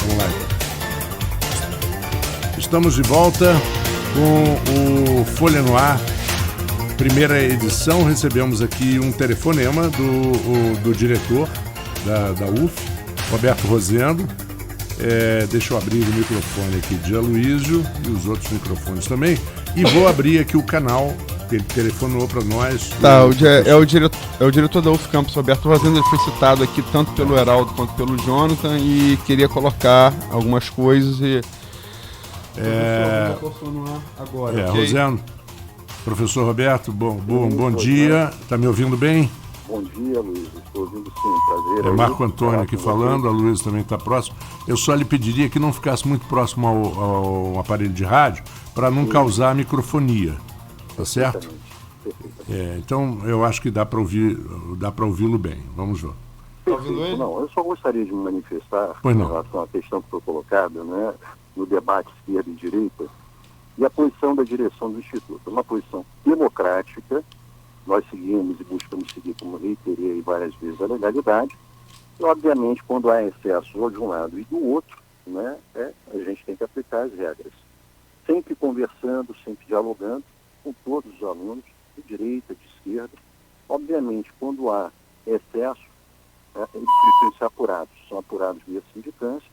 Vamos lá. Estamos de volta com o Folha no Ar, primeira edição. Recebemos aqui um telefonema do diretor da UF, Roberto Rosendo. Deixa eu abrir o microfone aqui de Aloysio e os outros microfones também. E vou abrir aqui o canal que ele telefonou para nós. Tá, é o diretor da UF Campus, Roberto Rosendo. Ele foi citado aqui tanto pelo Heraldo quanto pelo Jonathan e queria colocar algumas coisas e... Agora, okay? Rosendo, professor Roberto, bom dia. Está me ouvindo bem? Bom dia, Luiz. Estou ouvindo sim, prazer. Marco Antônio aqui falando, a Luiz também está próximo. Eu só lhe pediria que não ficasse muito próximo ao aparelho de rádio para não causar microfonia, tá certo? Então eu acho que dá para ouvi-lo bem. Vamos ver. Não, eu só gostaria de me manifestar em relação à questão que foi colocada, né, no debate esquerda e direita, e a posição da direção do Instituto. Uma posição democrática. Nós seguimos e buscamos seguir, como reiterei várias vezes, a legalidade. E, obviamente, quando há excesso ou de um lado e do outro, né, a gente tem que aplicar as regras. Sempre conversando, sempre dialogando com todos os alunos, de direita, de esquerda. Obviamente, quando há excesso, eles precisam ser apurados. São apurados via sindicância.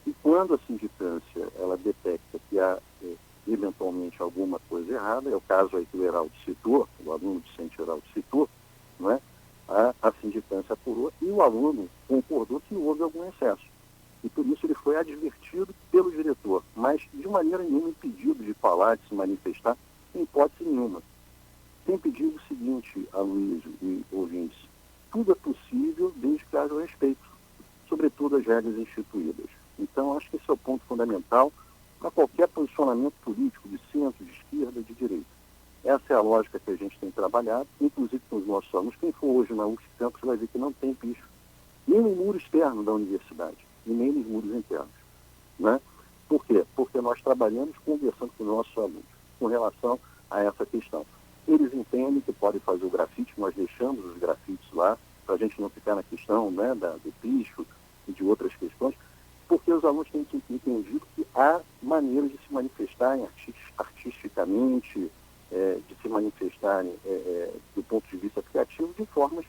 E quando a sindicância ela detecta que há eventualmente alguma coisa errada, é o caso aí que o Heraldo citou, o aluno discente Heraldo citou, não é? A sindicância apurou e o aluno concordou que houve algum excesso. E por isso ele foi advertido pelo diretor, mas de maneira nenhuma impedido de falar, de se manifestar, em hipótese nenhuma. Tem pedido o seguinte, Aloysio e ouvintes: tudo é possível desde que haja respeito, sobretudo as regras instituídas. Então, acho que esse é o ponto fundamental para qualquer posicionamento político de centro, de esquerda, de direita. Essa é a lógica que a gente tem trabalhado, inclusive com os nossos alunos. Quem for hoje na UF Campus vai ver que não tem picho, nem no muro externo da universidade, e nem nos muros internos. Né? Por quê? Porque nós trabalhamos conversando com os nossos alunos com relação a essa questão. Eles entendem que podem fazer o grafite, nós deixamos os grafites lá, para a gente não ficar na questão, né, do picho e de outras questões, porque os alunos têm entendido que há maneiras de se manifestarem artisticamente, de se manifestarem do ponto de vista criativo, de formas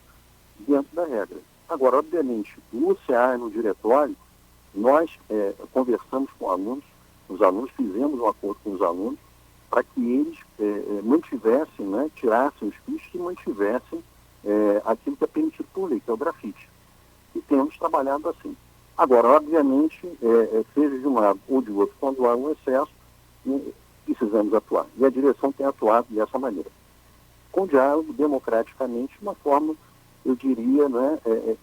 dentro da regra. Agora, obviamente, no CA e no diretório, nós conversamos com os alunos fizemos um acordo com os alunos para que eles mantivessem, né, tirassem os pichos e mantivessem aquilo que é permitido por lei, que é o grafite. E temos trabalhado assim. Agora, obviamente, seja de um lado ou de outro, quando há um excesso, precisamos atuar. E a direção tem atuado dessa maneira. Com diálogo, democraticamente, de uma forma, eu diria, né,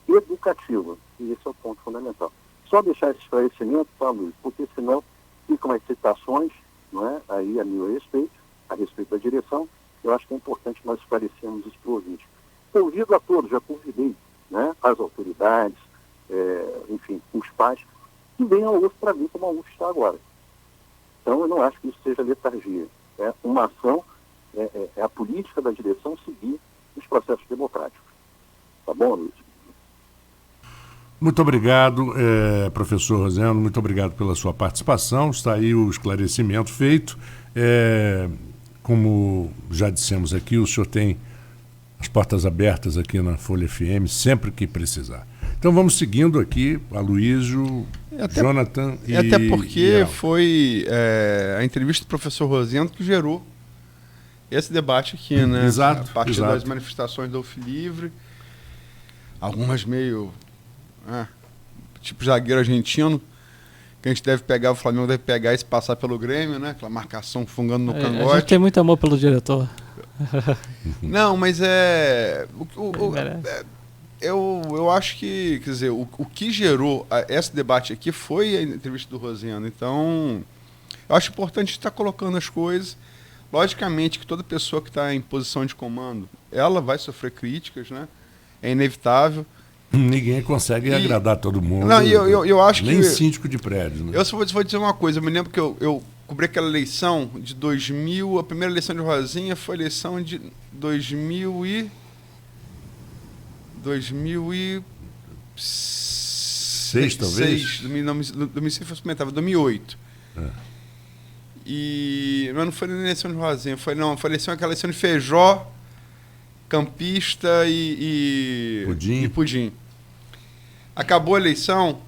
educativa. E esse é o ponto fundamental. Só deixar esse esclarecimento, tá, Luiz? Porque senão ficam as citações, não é? Aí a meu respeito, a respeito da direção. Eu acho que é importante nós esclarecermos isso para o ouvinte. Convido a todos, já convidei, né, as autoridades, enfim, os pais, que venham ao UF para ver como a UF está agora. Então, eu não acho que isso seja letargia. Uma ação, é a política da direção seguir os processos democráticos. Tá bom, Luiz? Muito obrigado, professor Rosendo, muito obrigado pela sua participação. Está aí o esclarecimento feito. Como já dissemos aqui, o senhor tem as portas abertas aqui na Folha FM, sempre que precisar. Então vamos seguindo aqui, Aloysio, Jonathan e... Até porque foi a entrevista do professor Rosendo que gerou esse debate aqui, né? Exato. A partir das manifestações da UF Livre, algumas meio... tipo zagueiro argentino, que a gente deve pegar, o Flamengo deve pegar e se passar pelo Grêmio, né? Aquela marcação fungando no cangote. A gente tem muito amor pelo diretor. Não, mas eu acho que, quer dizer, o que gerou esse debate aqui foi a entrevista do Rosendo. Então, eu acho importante estar colocando as coisas. Logicamente que toda pessoa que está em posição de comando, ela vai sofrer críticas, né? É inevitável. Ninguém consegue agradar todo mundo. Não, eu acho nem que... síndico de prédio, né? Eu só vou dizer uma coisa. Eu me lembro que eu cobri aquela eleição de 2000, a primeira eleição de Rosinha foi a eleição de 2000 e 2006, talvez? 2006 foi suplementar, 2008. Mas não foi na eleição de Rosinha, foi aquela eleição de Feijó, Campista e Pudim. Acabou a eleição,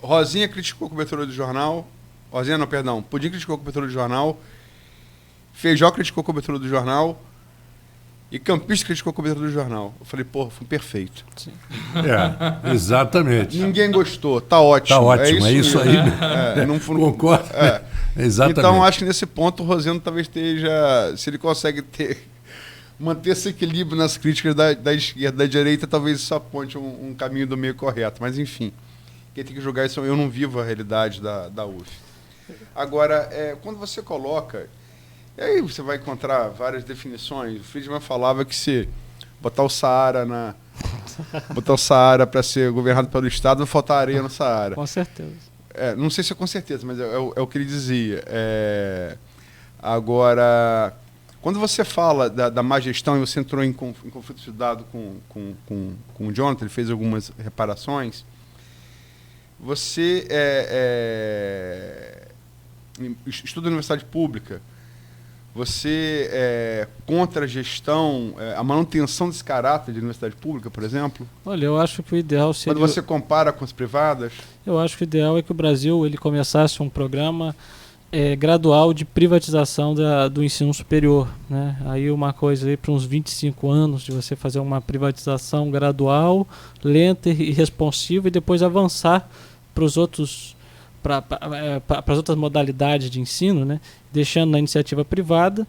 Rosinha criticou a cobertura do jornal, Pudim criticou a cobertura do jornal, Feijó criticou a cobertura do jornal e Campista criticou a cobertura do jornal. Eu falei, porra, foi perfeito. Sim. Exatamente. Ninguém gostou, tá ótimo. Tá ótimo, é isso aí. Concordo. Exatamente. Então, acho que nesse ponto o Rosendo talvez esteja, se ele consegue manter esse equilíbrio nas críticas da esquerda, da direita, talvez isso aponte um caminho do meio correto. Mas, enfim, quem tem que julgar isso, eu não vivo a realidade da UF. Agora, quando você coloca... E aí você vai encontrar várias definições. O Friedman falava que se botar o Saara para ser governado pelo Estado, vai faltar areia no Saara. Com certeza. Não sei se é com certeza, mas é o que ele dizia. Agora, quando você fala da má gestão e você entrou em conflito de dado com o Jonathan, ele fez algumas reparações, você estuda na universidade pública, você é contra a gestão, a manutenção desse caráter de universidade pública, por exemplo? Olha, eu acho que o ideal seria... Quando você compara com as privadas? Eu acho que o ideal é que o Brasil ele começasse um programa gradual de privatização do ensino superior, né? Aí uma coisa aí para uns 25 anos de você fazer uma privatização gradual, lenta e responsiva e depois avançar para os outros... para as outras modalidades de ensino, né, deixando na iniciativa privada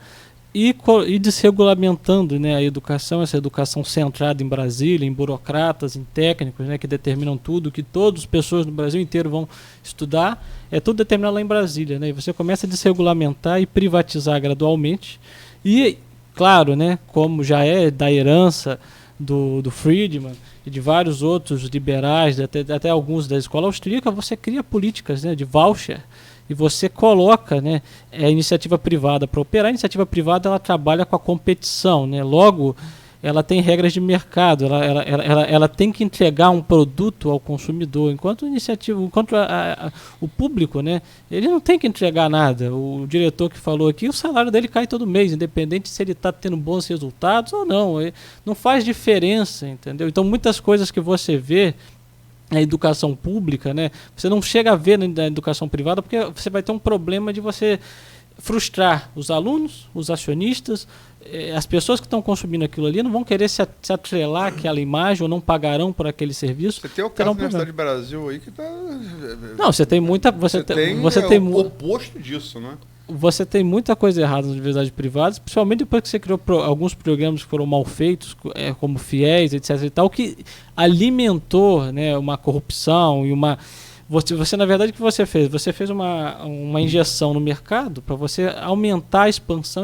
e desregulamentando, né, a educação, essa educação centrada em Brasília, em burocratas, em técnicos, né, que determinam tudo, que todas as pessoas no Brasil inteiro vão estudar, é tudo determinado lá em Brasília, né, e você começa a desregulamentar e privatizar gradualmente e, claro, né, como já é da herança do Friedman e de vários outros liberais, até alguns da escola austríaca, você cria políticas, né, de voucher e você coloca, né, a iniciativa privada para operar. A iniciativa privada ela trabalha com a competição, né, logo ela tem regras de mercado, ela tem que entregar um produto ao consumidor, enquanto o público, né, ele não tem que entregar nada. O diretor que falou aqui, o salário dele cai todo mês, independente se ele está tendo bons resultados ou não. Não faz diferença, entendeu? Então muitas coisas que você vê na educação pública, né, você não chega a ver na educação privada, porque você vai ter um problema de você frustrar os alunos, os acionistas, as pessoas que estão consumindo aquilo ali não vão querer se atrelar àquela imagem ou não pagarão por aquele serviço. Você tem o caso da Universidade do Brasil aí que está... Não, você tem muita... Você tem o oposto disso, né? Você tem muita coisa errada nas universidades privadas, principalmente depois que você criou alguns programas que foram mal feitos, como FIES, etc. e tal, que alimentou, né, uma corrupção e uma... Você, na verdade, o que você fez? Você fez uma injeção no mercado para você aumentar a expansão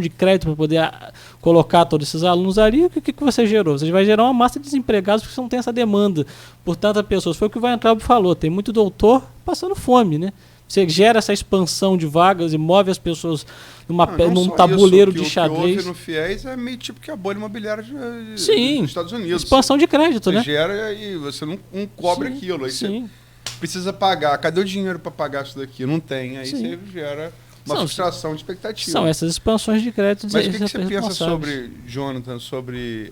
de crédito para poder colocar todos esses alunos ali. O que você gerou? Você vai gerar uma massa de desempregados porque você não tem essa demanda por tantas pessoas. Foi o que o Weintraub falou. Tem muito doutor passando fome, né? Você gera essa expansão de vagas e move as pessoas num tabuleiro de xadrez. O que houve no FIES é meio tipo que a bolha imobiliária dos Sim, Estados Unidos. Expansão de crédito, você né? Gera e você não cobre aquilo. Aí você precisa pagar. Cadê o dinheiro para pagar isso daqui? Não tem. Aí você gera uma frustração de expectativa. São essas expansões de crédito. Mas o que você pensa sobre, Jonathan, sobre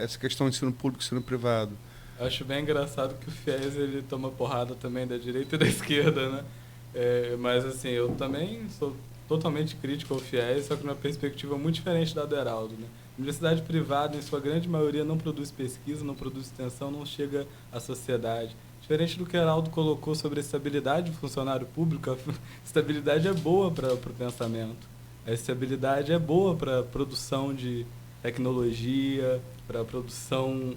essa questão de ensino público e ensino privado? Eu acho bem engraçado que o FIES ele toma porrada também da direita e da esquerda, né? Mas assim, eu também sou totalmente crítico ao FIES, só que numa perspectiva muito diferente da do Heraldo, né? A universidade privada, em sua grande maioria, não produz pesquisa, não produz extensão, não chega à sociedade. Diferente do que o Heraldo colocou sobre a estabilidade do funcionário público, a estabilidade é boa para o pensamento. A estabilidade é boa para a produção de tecnologia, para a produção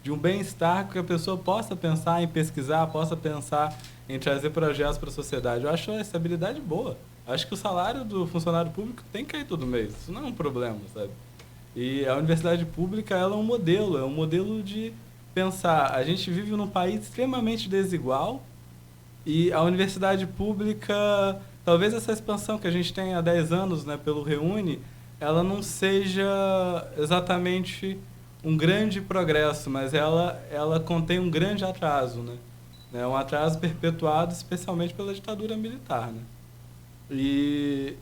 de um bem-estar que a pessoa possa pensar em pesquisar, possa pensar em trazer projetos para a sociedade. Eu acho a estabilidade boa. Acho que o salário do funcionário público tem que cair todo mês. Isso não é um problema, sabe? E a universidade pública ela é um modelo de pensar. A gente vive num país extremamente desigual e a universidade pública, talvez essa expansão que a gente tem há 10 anos, né, pelo Reúne, ela não seja exatamente um grande progresso, mas ela contém um grande atraso, né? É um atraso perpetuado especialmente pela ditadura militar, né? E,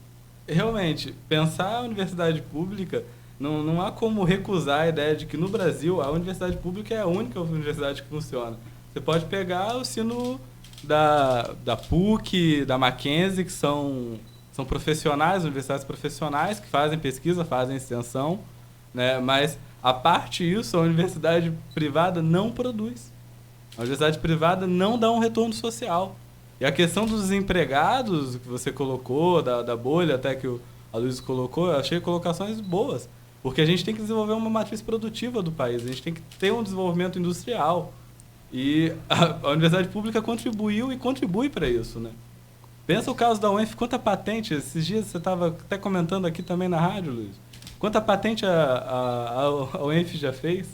realmente, pensar a universidade pública, não há como recusar a ideia de que no Brasil a universidade pública é a única universidade que funciona. Você pode pegar o ensino da PUC, da Mackenzie, que são profissionais, universidades profissionais que fazem pesquisa, fazem extensão, né? Mas, a parte disso, a universidade privada não produz. A universidade privada não dá um retorno social. E a questão dos desempregados, que você colocou, da bolha até que a Luiz colocou, eu achei colocações boas. Porque a gente tem que desenvolver uma matriz produtiva do país, a gente tem que ter um desenvolvimento industrial. E a universidade pública contribuiu e contribui para isso, né? Pensa o caso da UENF, quanta patente, esses dias você estava até comentando aqui também na rádio, Luiz, quanta patente a UENF já fez?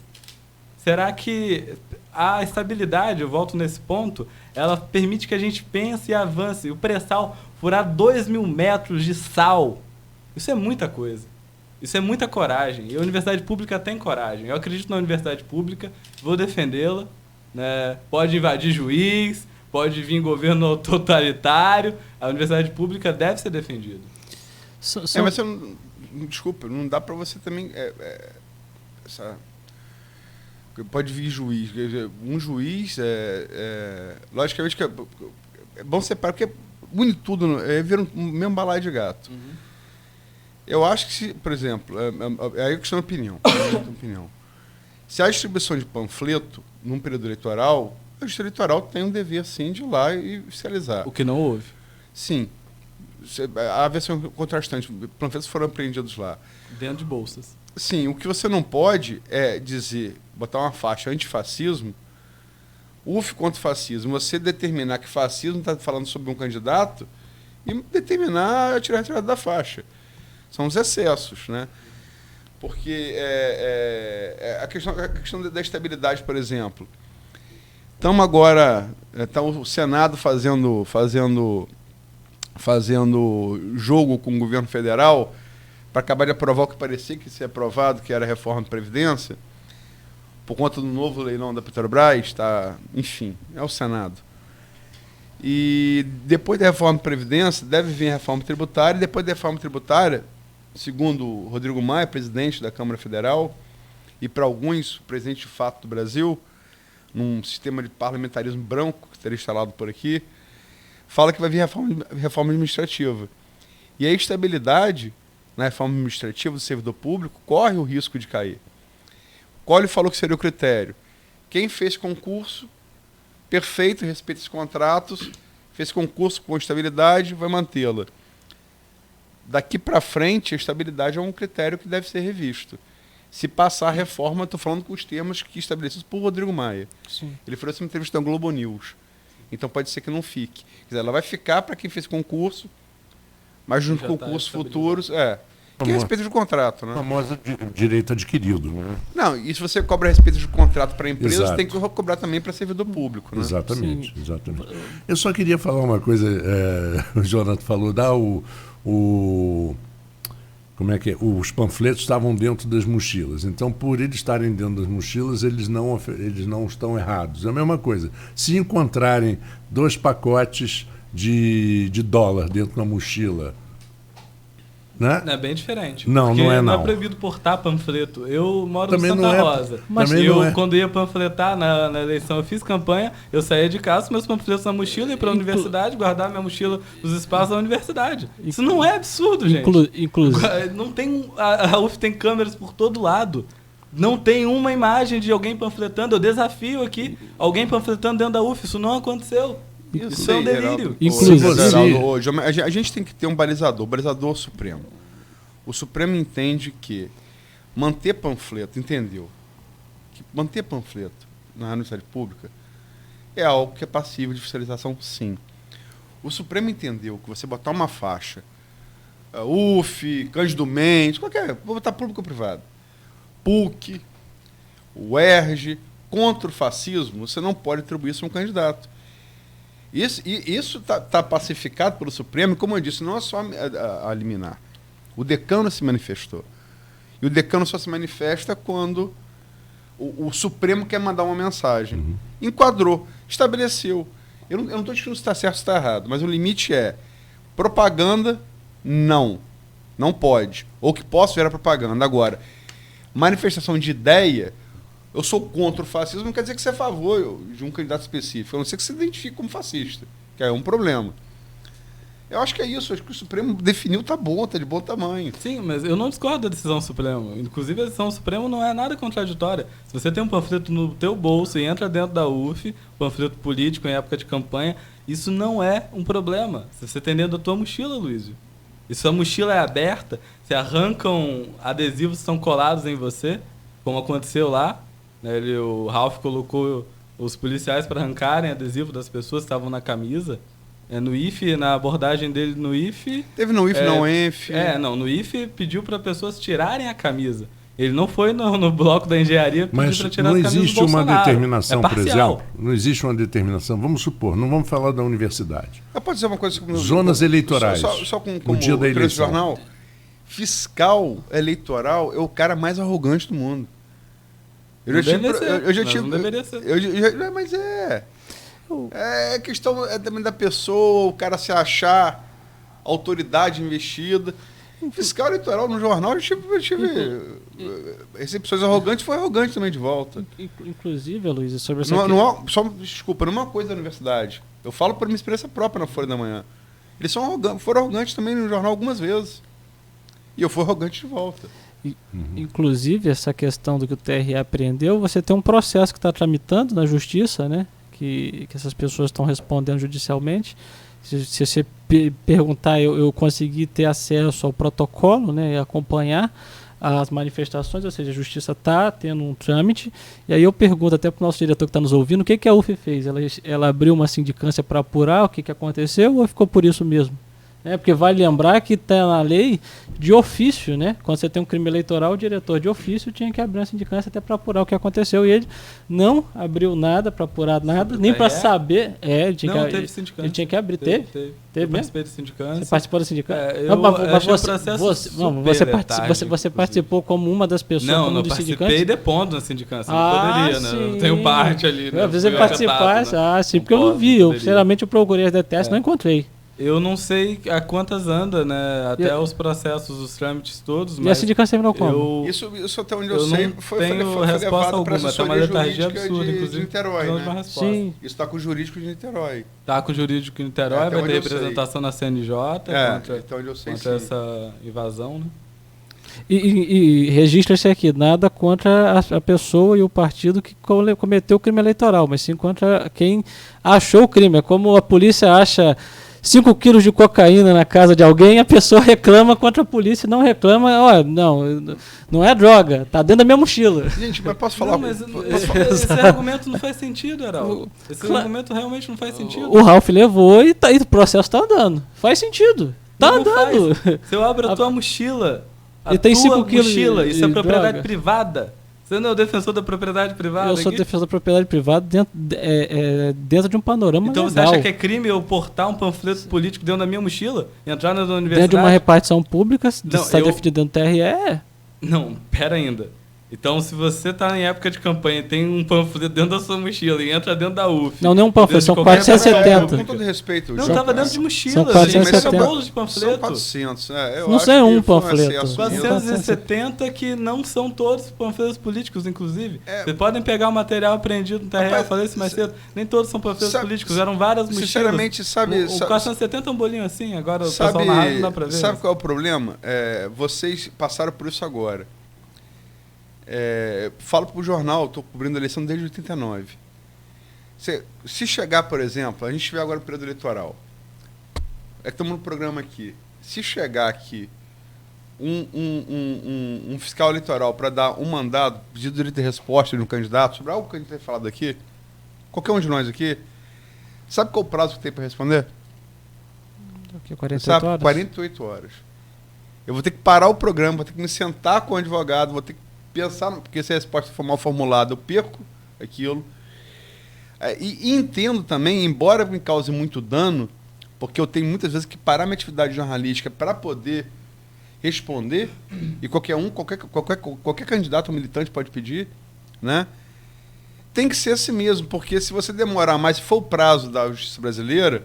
Será que a estabilidade, eu volto nesse ponto, ela permite que a gente pense e avance? O pré-sal, furar 2.000 metros de sal, isso é muita coisa. Isso é muita coragem. E a universidade pública tem coragem. Eu acredito na universidade pública, vou defendê-la, né? Pode invadir juiz, pode vir governo totalitário, a universidade pública deve ser defendida. Mas você desculpa, não dá para você também... pode vir juiz. Um juiz, logicamente, que é bom separar, porque une tudo, vira um mesmo balaio de gato. Uhum. Eu acho que, se, por exemplo, aí é questão de opinião. Se há distribuição de panfleto num período eleitoral, o distrito eleitoral tem um dever, sim, de ir lá e fiscalizar. O que não houve. Sim. A versão contrastante, panfletos foram apreendidos lá. Dentro de bolsas. Sim, o que você não pode é dizer, botar uma faixa antifascismo, UF contra fascismo, você determinar que fascismo está falando sobre um candidato e determinar a tirar a retirada da faixa. São os excessos, né? Porque a questão da estabilidade, por exemplo. Estamos agora, tá o Senado fazendo jogo com o governo federal para acabar de aprovar o que parecia que ia ser aprovado, que era a reforma da Previdência, por conta do novo leilão da Petrobras, enfim, é o Senado. E depois da reforma da Previdência, deve vir a reforma tributária, e depois da reforma tributária, segundo o Rodrigo Maia, presidente da Câmara Federal, e para alguns, o presidente de fato do Brasil, num sistema de parlamentarismo branco que teria instalado por aqui, fala que vai vir reforma administrativa. E a estabilidade na reforma administrativa do servidor público corre o risco de cair. Collor falou que seria o critério. Quem fez concurso, perfeito, respeita esses contratos, fez concurso com estabilidade, vai mantê-la. Daqui para frente, a estabilidade é um critério que deve ser revisto. Se passar a reforma, estou falando com os termos que estabelecidos por Rodrigo Maia. Sim. Ele falou isso em uma entrevista da Globo News. Então pode ser que não fique. Quer dizer, ela vai ficar para quem fez concurso, mas nos concursos futuros... Que respeito de contrato, né? O famoso direito adquirido, né? Não, e se você cobra respeito de contrato para a empresa, Exato. você tem que cobrar também para servidor público, né? Exatamente, exatamente. Eu só queria falar uma coisa, o Jonathan falou, como é que é? Os panfletos estavam dentro das mochilas. Então, por eles estarem dentro das mochilas, eles não estão errados. É a mesma coisa. Se encontrarem 2 pacotes de dólar dentro da mochila, né? É bem diferente. Não é não é proibido portar panfleto. Eu moro também no Santa Rosa. Mas quando ia panfletar na eleição, eu fiz campanha, eu saía de casa com meus panfletos na mochila, ia para a universidade, guardar minha mochila nos espaços da universidade. Isso não é absurdo, gente. Não tem, a UF tem câmeras por todo lado. Não tem uma imagem de alguém panfletando. Eu desafio aqui alguém panfletando dentro da UF. Isso não aconteceu. Isso é um delírio. A gente tem que ter um balizador, o balizador supremo. O Supremo entende que manter panfleto na universidade pública é algo que é passível de fiscalização, sim. O Supremo entendeu que você botar uma faixa, UF, Cândido Mendes, vou botar público ou privado, PUC, UERJ, contra o fascismo, você não pode atribuir isso a um candidato. Isso está pacificado pelo Supremo, como eu disse, não é só a liminar. O decano se manifestou. E o decano só se manifesta quando O Supremo quer mandar uma mensagem. Enquadrou, estabeleceu. Eu não estou dizendo se está certo ou se está errado, mas o limite é propaganda, não pode. Ou que possa virar propaganda. Agora, manifestação de ideia, eu sou contra o fascismo, não quer dizer que você é a favor de um candidato específico, a não ser que você se identifique como fascista, que é um problema. Eu acho que é isso, acho que o Supremo definiu, tá de bom tamanho. Sim, mas eu não discordo da decisão Suprema. Inclusive, a decisão Suprema não é nada contraditória. Se você tem um panfleto no teu bolso e entra dentro da UF, panfleto político em época de campanha, isso não é um problema. Se você tem dentro da tua mochila, Luísio. E sua mochila é aberta, se arrancam adesivos que são colados em você, como aconteceu lá, né, o Ralph colocou os policiais para arrancarem adesivo das pessoas que estavam na camisa. No IFE, na abordagem dele no IFE... Teve no IFE, não ENF. No IFE pediu para pessoas tirarem a camisa. Ele não foi no bloco da engenharia pedir para tirar a camisa do Bolsonaro. Mas não existe uma determinação, por exemplo? Não existe uma determinação. Vamos supor, não vamos falar da universidade. Eu posso dizer uma coisa? Zonas eleitorais. Só como dia da eleição. Jornal, fiscal eleitoral é o cara mais arrogante do mundo. Eu já tive... Não deveria ser. Mas é... É questão também da pessoa, o cara se achar autoridade investida. Fiscal eleitoral no jornal, eu tive recepções arrogantes, foi arrogante também de volta. Inclusive, Luiz, sobre essa desculpa, numa coisa da universidade. Eu falo por minha experiência própria na Folha da Manhã. Eles foram arrogantes também no jornal algumas vezes. E eu fui arrogante de volta. Inclusive, essa questão do que o TRE apreendeu, você tem um processo que está tramitando na justiça, né? Que essas pessoas estão respondendo judicialmente. Se você perguntar, eu consegui ter acesso ao protocolo, né, e acompanhar as manifestações, ou seja, a justiça está tendo um trâmite. E aí eu pergunto até para o nosso diretor que está nos ouvindo, o que a UF fez? Ela abriu uma sindicância para apurar o que aconteceu ou ficou por isso mesmo? Porque vale lembrar que está na lei de ofício, né? Quando você tem um crime eleitoral, o diretor de ofício tinha que abrir uma sindicância até para apurar o que aconteceu. E ele não abriu nada para apurar nada, nem para saber. Teve sindicância. Ele tinha que abrir. Teve eu participei da sindicância. Você participou da sindicância? Você participou como uma das pessoas não participei depondo na sindicância. Não poderia, né? Eu tenho parte ali. Né? Às vezes você participasse. Sim, porque eu não vi. Sinceramente, eu procurei as DTS, não encontrei. Eu não sei a quantas anda, né? Até os processos, os trâmites todos. E a sindicância terminou como? Isso até onde eu sei foi levado para a assessoria jurídica de Niterói, né? Sim. Isso está com o jurídico de Niterói. Está com o jurídico de Niterói, vai ter representação na CNJ contra essa invasão, né? E registra-se aqui, nada contra a pessoa e o partido que cometeu o crime eleitoral, mas sim contra quem achou o crime. É como a polícia acha 5 quilos de cocaína na casa de alguém, a pessoa reclama contra a polícia e não reclama, não é droga, tá dentro da minha mochila. Gente, mas posso falar? Esse argumento não faz sentido, Heraldo. Esse argumento realmente não faz sentido. O Ralph levou e o processo tá andando. Faz sentido. Tá andando. Se eu abro a tua mochila, tem 5 quilos mochila, isso é propriedade droga. Privada. Você não é o defensor da propriedade privada? Eu sou defensor da propriedade privada dentro de um panorama então legal. Você acha que é crime eu portar um panfleto político dentro da minha mochila? Entrar na universidade? Dentro de uma repartição pública, está definido dentro do TRE? Não, pera ainda. Então, se você está em época de campanha e tem um panfleto dentro da sua mochila e entra dentro da UF... Não é um panfleto, são 470. Com todo respeito. Não, estava dentro de mochila. São 470. São bolos de panfleto. São 400. Não sei um panfleto. 470 que não são todos panfletos políticos, inclusive. Vocês podem pegar o material apreendido no TRE, eu falei isso mais cedo. Nem todos são panfletos políticos, eram várias mochilas. Sinceramente, sabe... O 470 é um bolinho assim, agora o pessoal na rádio não dá pra ver. Sabe qual é o problema? Vocês passaram por isso agora. Falo para o jornal, estou cobrindo a eleição desde 89. Se chegar, por exemplo, a gente estiver agora no período eleitoral, estamos no programa aqui, se chegar aqui um fiscal eleitoral para dar um mandado, pedir direito de resposta de um candidato sobre algo que a gente tem falado aqui, qualquer um de nós aqui, sabe qual o prazo que tem para responder? 48 horas? 48 horas. Eu vou ter que parar o programa, vou ter que me sentar com o advogado, vou ter que pensar, porque se a resposta for mal formulada, eu perco aquilo. E entendo também, embora me cause muito dano, porque eu tenho muitas vezes que parar minha atividade jornalística para poder responder, e qualquer candidato ou militante pode pedir, né? Tem que ser assim mesmo, porque se você demorar mais, se for o prazo da justiça brasileira,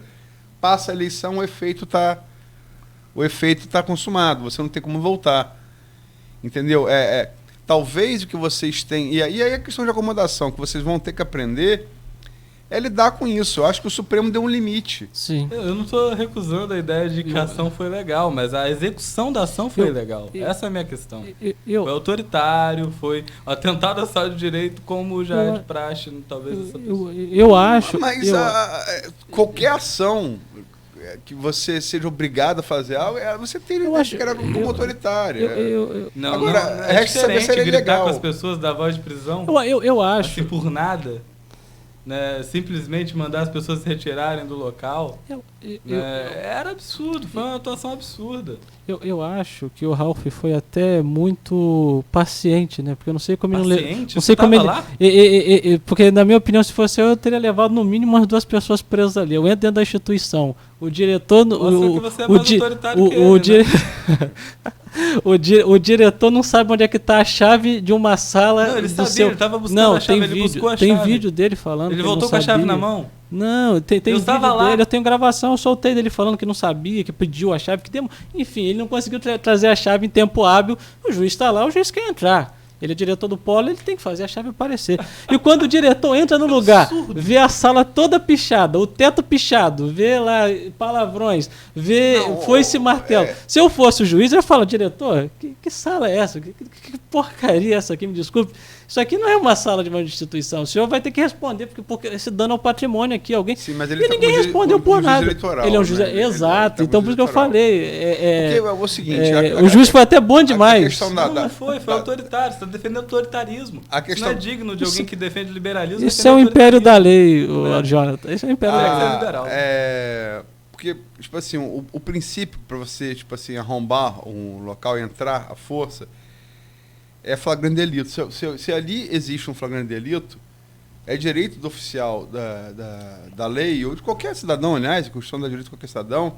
passa a eleição, o efeito tá consumado, você não tem como voltar. Entendeu? Talvez o que vocês têm... E aí a questão de acomodação, que vocês vão ter que aprender é lidar com isso. Eu acho que o Supremo deu um limite. Sim. Eu não estou recusando a ideia de que a ação foi legal, mas a execução da ação foi legal. Essa é a minha questão. Foi autoritário, foi atentado ao Estado de Direito, como já é de praxe, talvez. Eu acho... Mas qualquer ação que você seja obrigado a fazer algo, você tem que era como autoritária. Agora, é diferente gritar legal com as pessoas da voz de prisão. Eu acho. Assim, por nada. Né, simplesmente mandar as pessoas se retirarem do local era absurdo, foi uma atuação absurda. Eu acho que o Ralph foi até muito paciente, né? Porque eu não sei como paciente? Não sei como ele. Porque, na minha opinião, se fosse eu teria levado no mínimo umas 2 pessoas presas ali. Eu entro dentro da instituição. O diretor. O diretor não sabe onde é que está a chave de uma sala. Não, ele sabia, ele estava buscando a chave, ele buscou a chave. Tem vídeo dele falando. Ele voltou com a chave na mão? Não, tem vídeo lá. dele, eu tenho gravação, eu soltei dele falando que não sabia, que pediu a chave, enfim, ele não conseguiu trazer a chave em tempo hábil, o juiz está lá, o juiz quer entrar. Ele é diretor do polo, ele tem que fazer a chave aparecer. E quando o diretor entra no lugar, vê a sala toda pichada, o teto pichado, vê lá palavrões, vê foice e martelo. Se eu fosse o juiz, eu ia falar, diretor, que sala é essa? Que porcaria é essa aqui? Me desculpe. Isso aqui não é uma sala de uma instituição. O senhor vai ter que responder, porque esse dano ao patrimônio aqui, alguém... Sim, mas ele ninguém respondeu por nada. Ele é um juiz... Né? Exato, então por isso que eu falei. Porque é o seguinte... o juiz foi até bom demais. Não foi autoritário. Você está defendendo autoritarismo. Isso não é digno de alguém que defende o liberalismo. Isso é o império da lei, Jonathan. Isso é o império da lei liberal. Porque, tipo assim, o princípio para você, tipo assim, arrombar um local e entrar à força é flagrante delito. Se ali existe um flagrante delito, é direito do oficial da lei, ou de qualquer cidadão, aliás, a Constituição dá direito de qualquer cidadão,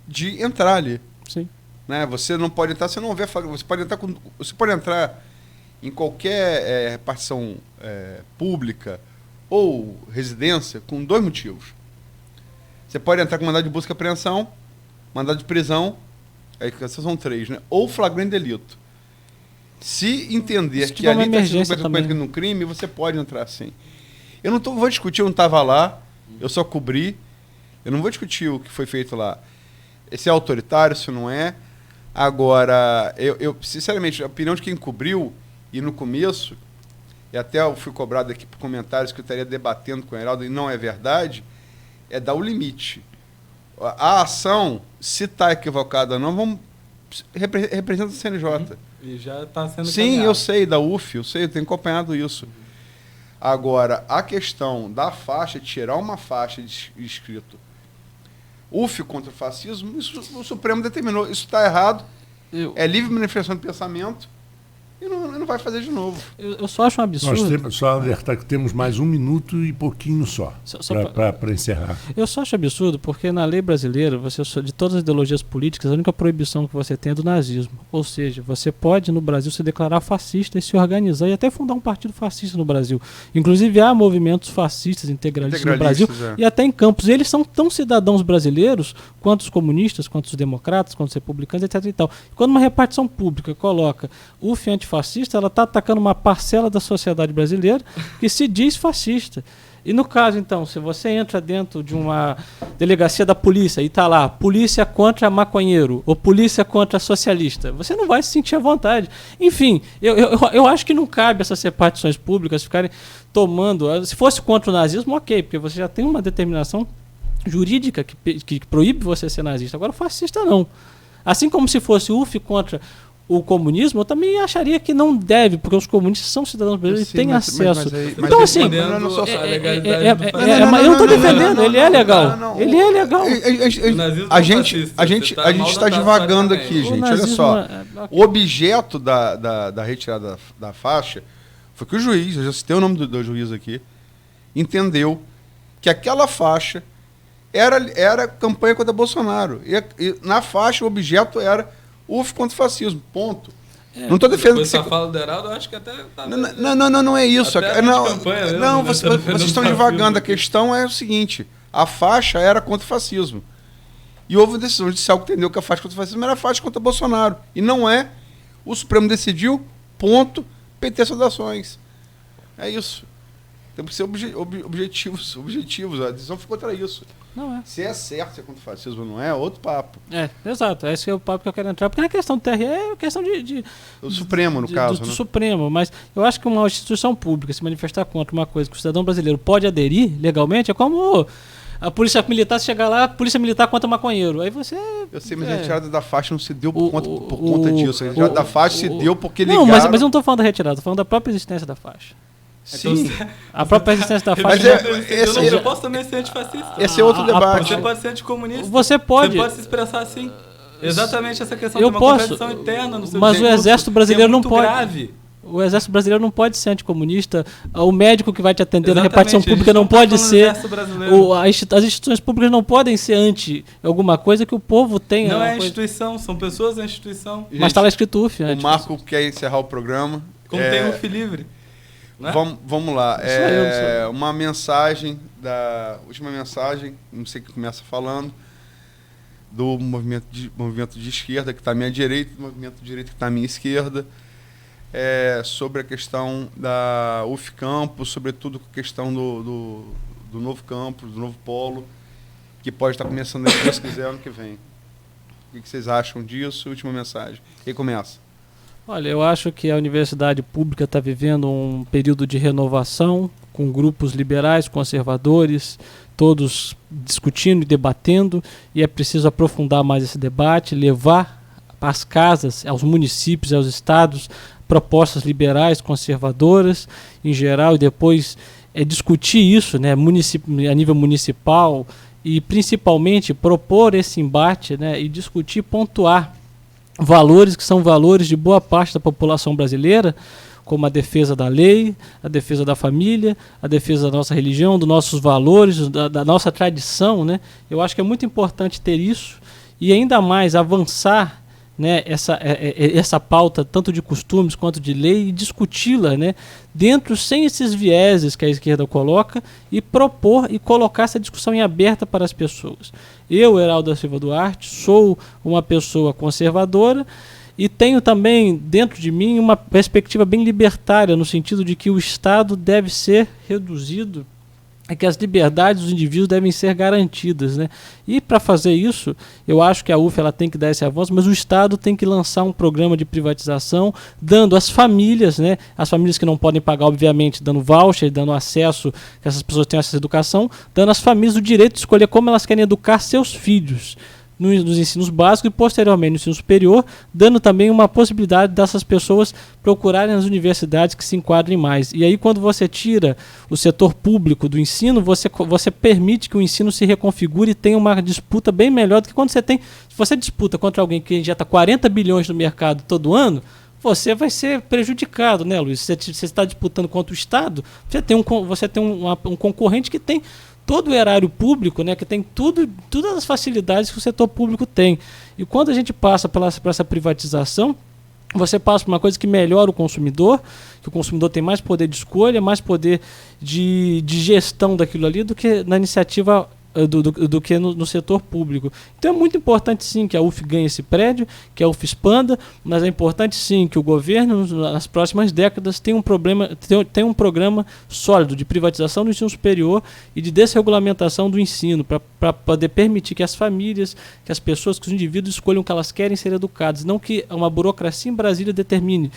de entrar ali. Sim. Né? Você não pode entrar, você não vê flagrante. Você pode entrar em qualquer repartição pública ou residência com 2 motivos. Você pode entrar com mandado de busca e apreensão, mandado de prisão, aí essas são 3, né? Ou flagrante delito. Se entender que ali está cometendo um crime, você pode entrar assim. Eu não vou discutir, eu não estava lá, eu só cobri, eu não vou discutir o que foi feito lá. Se é autoritário, se não é. Agora, eu sinceramente, a opinião de quem cobriu, e no começo, e até eu fui cobrado aqui por comentários que eu estaria debatendo com o Heraldo, e não é verdade, é dar o limite. A ação, se está equivocada ou não, representa o CNJ. E já está sendo Sim, caminhado. eu sei, da UF, eu tenho acompanhado isso. Agora, a questão da faixa, tirar uma faixa de escrito UF contra o fascismo, isso o Supremo determinou. Isso está errado, é livre manifestação de pensamento, e não vai fazer de novo. Eu só acho um absurdo. Nós temos, só alertar que temos mais 1 minuto e pouquinho só para encerrar. Eu só acho absurdo porque na lei brasileira, de todas as ideologias políticas, a única proibição que você tem é do nazismo. Ou seja, você pode no Brasil se declarar fascista e se organizar e até fundar um partido fascista no Brasil. Inclusive há movimentos fascistas, integralistas no Brasil e até em campos. E eles são tão cidadãos brasileiros quanto os comunistas, quanto os democratas, quanto os republicanos, etc. E tal. Quando uma repartição pública coloca o antifascista, ela está atacando uma parcela da sociedade brasileira que se diz fascista. E no caso, então, se você entra dentro de uma delegacia da polícia e está lá, polícia contra maconheiro ou polícia contra socialista, você não vai se sentir à vontade. Enfim, eu acho que não cabe essas repartições públicas ficarem tomando... Se fosse contra o nazismo, ok, porque você já tem uma determinação jurídica que proíbe você ser nazista. Agora, fascista não. Assim como se fosse UF contra o comunismo, eu também acharia que não deve, porque os comunistas são cidadãos brasileiros e têm acesso. Então, assim, eu não estou defendendo, ele é legal. Ele é legal. A gente está divagando aqui, gente. Olha só. O objeto da retirada da faixa foi que o juiz, eu já citei o nome do juiz aqui, entendeu que aquela faixa era campanha contra Bolsonaro. E na faixa o objeto era UF contra o fascismo, ponto. Não estou defendendo que você fala do Heraldo, eu acho que até... Não é isso. Não, vocês estão divagando. A questão é o seguinte, a faixa era contra o fascismo. E houve uma decisão judicial que entendeu que a faixa contra o fascismo era a faixa contra Bolsonaro. E não é. O Supremo decidiu, ponto, PT saudações. É isso. Tem que ser objetivos. A decisão ficou contra isso. Não é. Se é certo ser contra o fascismo ou não é outro papo. Exato. Esse é o papo que eu quero entrar. Porque na questão do TRE é questão do Supremo, no caso. Do Supremo. Mas eu acho que uma instituição pública se manifestar contra uma coisa que o cidadão brasileiro pode aderir legalmente é como a polícia militar, se chegar lá, a polícia militar contra maconheiro. Aí você... Eu sei, mas a retirada da faixa não se deu por conta disso. A retirada da faixa se deu porque ligaram... Não, mas eu não estou falando da retirada, estou falando da própria existência da faixa. Sim. Então, a própria existência da faixa... Eu posso também ser antifascista. Esse é outro debate. Você pode ser anticomunista. Você pode se expressar assim. Exatamente essa questão de uma contradição interna no seu mas discurso, o exército brasileiro não pode... grave. O exército brasileiro não pode ser anticomunista, o médico que vai te atender na repartição pública não pode ser, as instituições públicas não podem ser anti alguma coisa que o povo tenha. Não é instituição, são pessoas da instituição. Mas está lá escrito UF. O Marco quer encerrar o programa. Como tem UF livre. Né? Vamos lá. Uma mensagem, última mensagem, não sei quem começa falando, do movimento de esquerda que está à minha direita, do movimento de direita que está à minha esquerda. Sobre a questão da UF Campus, sobretudo a questão do novo campus, do novo polo, que pode estar começando, se Deus quiser, ano que vem. O que vocês acham disso? Última mensagem. Quem começa? Olha, eu acho que a universidade pública está vivendo um período de renovação, com grupos liberais, conservadores, todos discutindo e debatendo, e é preciso aprofundar mais esse debate, levar às casas, aos municípios, aos estados, propostas liberais, conservadoras, em geral, e depois discutir isso, né, a nível municipal, e principalmente propor esse embate, né, e discutir, pontuar valores que são valores de boa parte da população brasileira, como a defesa da lei, a defesa da família, a defesa da nossa religião, dos nossos valores, da nossa tradição, né? Eu acho que é muito importante ter isso e ainda mais avançar, né, essa pauta tanto de costumes quanto de lei e discuti-la, né, dentro, sem esses vieses que a esquerda coloca, e propor e colocar essa discussão em aberta para as pessoas. Eu, Heraldo da Silva Duarte, sou uma pessoa conservadora e tenho também dentro de mim uma perspectiva bem libertária, no sentido de que o Estado deve ser reduzido, é que as liberdades dos indivíduos devem ser garantidas, né? E para fazer isso, eu acho que a UF ela tem que dar esse avanço, mas o Estado tem que lançar um programa de privatização, dando às famílias, né? As famílias que não podem pagar, obviamente, dando voucher, dando acesso, que essas pessoas tenham acesso à educação, dando às famílias o direito de escolher como elas querem educar seus filhos nos ensinos básicos e posteriormente no ensino superior, dando também uma possibilidade dessas pessoas procurarem as universidades que se enquadrem mais. E aí quando você tira o setor público do ensino, você permite que o ensino se reconfigure e tenha uma disputa bem melhor do que quando se você disputa contra alguém que injeta 40 bilhões no mercado todo ano, você vai ser prejudicado, né, Luiz? Você está disputando contra o Estado, você tem um concorrente que tem todo o erário público, né, que tem todas as facilidades que o setor público tem. E quando a gente passa por essa privatização, você passa por uma coisa que melhora o consumidor, que o consumidor tem mais poder de escolha, mais poder de gestão daquilo ali do que na iniciativa do que no setor público. Então é muito importante sim que a UF ganhe esse prédio, que a UF expanda, mas é importante sim que o governo nas próximas décadas tenha um programa sólido de privatização do ensino superior e de desregulamentação do ensino, para poder permitir que as famílias, que as pessoas, que os indivíduos escolham o que elas querem ser educados, não que uma burocracia em Brasília determine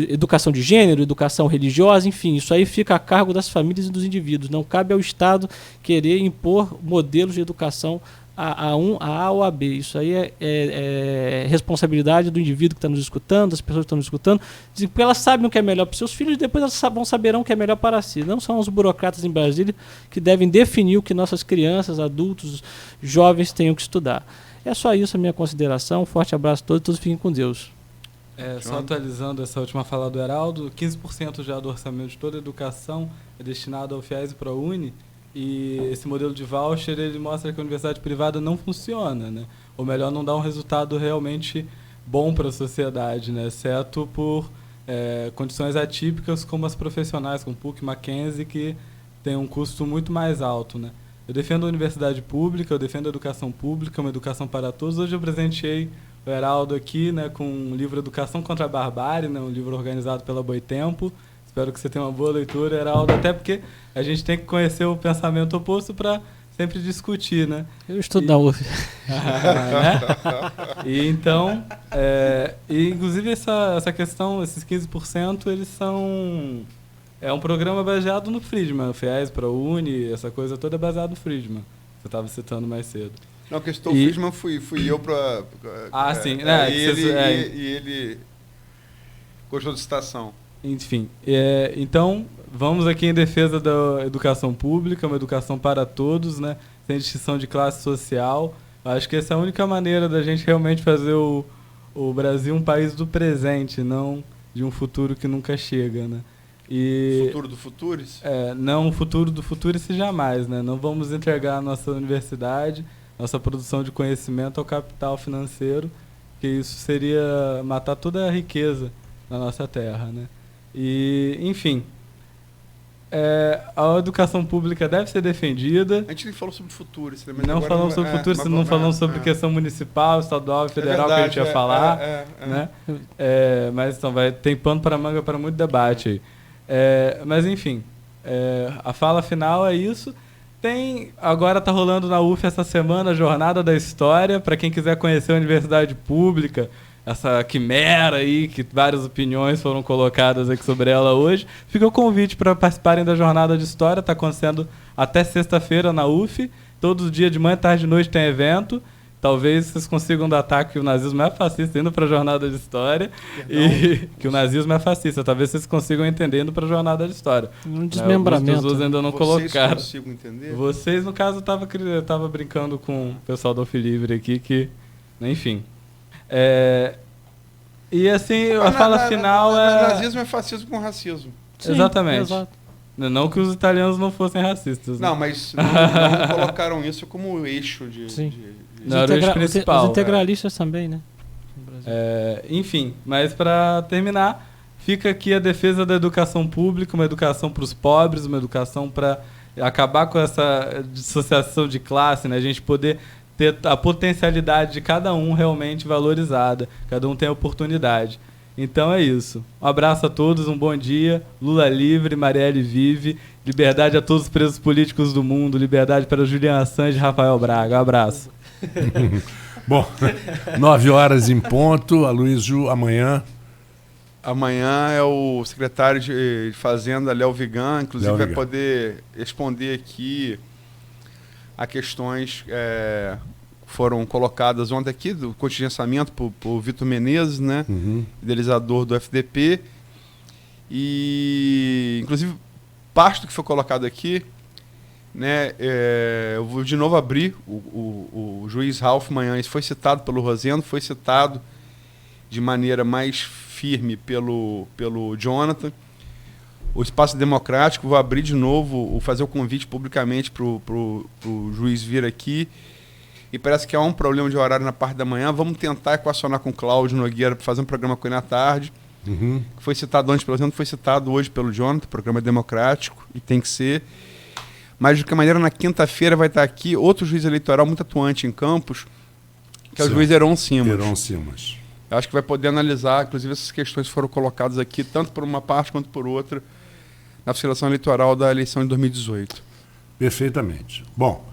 educação de gênero, educação religiosa, enfim, isso aí fica a cargo das famílias e dos indivíduos. Não cabe ao Estado querer impor modelos de educação a A ou a B. Isso aí é responsabilidade do indivíduo que está nos escutando, das pessoas que estão nos escutando, porque elas sabem o que é melhor para os seus filhos e depois elas saberão o que é melhor para si. Não são os burocratas em Brasília que devem definir o que nossas crianças, adultos, jovens tenham que estudar. É só isso a minha consideração. Um forte abraço a todos fiquem com Deus. Só atualizando essa última fala do Heraldo, 15% já do orçamento de toda a educação é destinado ao FIES e ProUni, e esse modelo de voucher ele mostra que a universidade privada não funciona, né? Ou melhor, não dá um resultado realmente bom para a sociedade, né? Exceto por condições atípicas como as profissionais, como PUC, Mackenzie, que tem um custo muito mais alto, né? Eu defendo a universidade pública, eu defendo a educação pública, uma educação para todos. Hoje eu presenteei o Heraldo aqui, né, com o livro Educação contra a Barbárie, né, um livro organizado pela Boitempo. Espero que você tenha uma boa leitura, Heraldo, até porque a gente tem que conhecer o pensamento oposto para sempre discutir, né? Eu estudo na UF. Né? E então, inclusive essa questão, esses 15%, eles são... É um programa baseado no Friedman, o FIES, ProUni, essa coisa toda é baseada no Friedman. Você estava citando mais cedo. Não, a questão do Friedman fui eu para... sim. E ele gostou da citação. Enfim, então, vamos aqui em defesa da educação pública, uma educação para todos, né? Sem distinção de classe social. Acho que essa é a única maneira da gente realmente fazer o Brasil um país do presente, não de um futuro que nunca chega, né? Futuro do futuris? Não o futuro do futuris jamais, né? Não vamos entregar a nossa universidade, nossa produção de conhecimento ao capital financeiro, que isso seria matar toda a riqueza na nossa terra, né? E, enfim, a educação pública deve ser defendida. A gente nem falou sobre futuris. Não falamos sobre futuris, não falamos sobre questão municipal, estadual e federal, que a gente ia falar. Né? Mas então, tem pano para manga para muito debate aí. Mas enfim, a fala final é isso. Agora está rolando na UF essa semana a Jornada da História, para quem quiser conhecer a universidade pública, essa quimera aí, que várias opiniões foram colocadas aqui sobre ela hoje. Fica o convite para participarem da Jornada de História, está acontecendo até sexta-feira na UF, todo dia de manhã, tarde e noite tem evento. Talvez vocês consigam datar que o nazismo é fascista indo para a Jornada de História e que o nazismo é fascista. Talvez vocês consigam entender indo para a Jornada de História. Um desmembramento. As pessoas ainda não colocaram. Vocês consigam entender? Vocês, no caso, eu tava brincando com o pessoal do Alfi Livre aqui, que, enfim. E assim, a fala final nazismo é fascismo com racismo. Sim, exatamente. Exato. Não que os italianos não fossem racistas. Né? Não, mas não colocaram isso como eixo de... Não era o eixo principal. Os integralistas também, né? Enfim, mas para terminar, fica aqui a defesa da educação pública, uma educação para os pobres, uma educação para acabar com essa dissociação de classe, né? A gente poder ter a potencialidade de cada um realmente valorizada, cada um tem a oportunidade. Então é isso. Um abraço a todos, um bom dia. Lula livre, Marielle vive. Liberdade a todos os presos políticos do mundo. Liberdade para Julian Assange e Rafael Braga. Um abraço. Bom, 9 horas em ponto. Aloysio, amanhã. Amanhã é o secretário de Fazenda, Léo Vigan, inclusive vai poder responder aqui a questões foram colocadas ontem aqui, do contingenciamento por Vitor Menezes, né? Idealizador do FDP. E, inclusive, parte do que foi colocado aqui, né? Eu vou de novo abrir o juiz Ralph Manhães, foi citado pelo Rosendo, foi citado de maneira mais firme pelo Jonathan. O espaço democrático, vou abrir de novo, fazer o convite publicamente para o juiz vir aqui. E parece que há um problema de horário na parte da manhã. Vamos tentar equacionar com o Cláudio Nogueira para fazer um programa com ele à tarde. Que foi citado antes pelo Jonathan, foi citado hoje pelo Jonathan, programa democrático, e tem que ser. Mas, de qualquer maneira, na quinta-feira vai estar aqui outro juiz eleitoral muito atuante em Campos, que é o juiz Heron Simas. Eu acho que vai poder analisar, inclusive, essas questões que foram colocadas aqui, tanto por uma parte quanto por outra, na fiscalização eleitoral da eleição de 2018. Perfeitamente. Bom,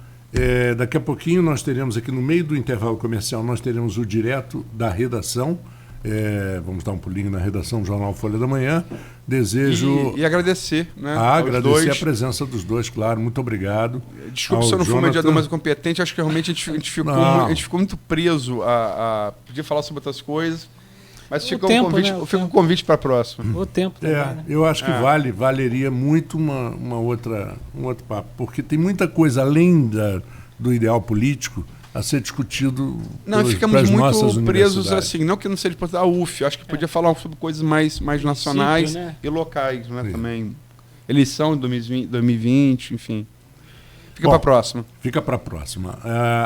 daqui a pouquinho nós teremos aqui, no meio do intervalo comercial, nós teremos o direto da redação. Vamos dar um pulinho na redação do Jornal Folha da Manhã. Desejo... E agradecer, né? Agradecer a presença dos dois, claro. Muito obrigado. Desculpe se eu não fui o mediador mais competente. Acho que realmente a gente ficou muito preso a podia falar sobre outras coisas. Mas fica um convite para a próxima. O tempo também, né? Eu acho que valeria muito um outro papo. Porque tem muita coisa além do ideal político a ser discutido. Não, ficamos muito presos assim, não que não seja a UF, acho que podia falar sobre coisas mais nacionais, né? E locais, né? Também. Eleição de 2020, enfim. Fica para a próxima. Fica para a próxima.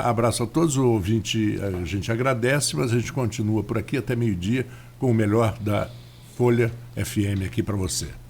Abraço a todos, o ouvinte, a gente agradece, mas a gente continua por aqui até meio-dia com o melhor da Folha FM aqui para você.